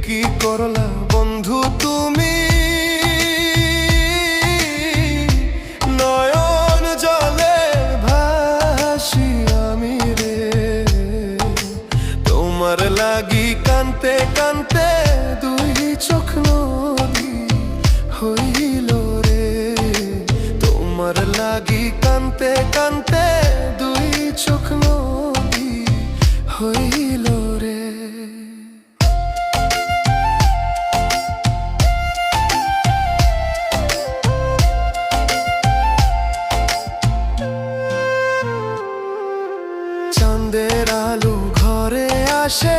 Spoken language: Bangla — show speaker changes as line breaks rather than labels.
কি করলা বন্ধু তুমি, নয়ন জলে ভাসি আমি রে। তোমার লাগি কানতে কানতে দুই চোখ নদী হইল রে। তোমার লাগি কানতে কানতে দুই চোখ নদী হইল রে। চাঁদের আলো ঘরে আসে,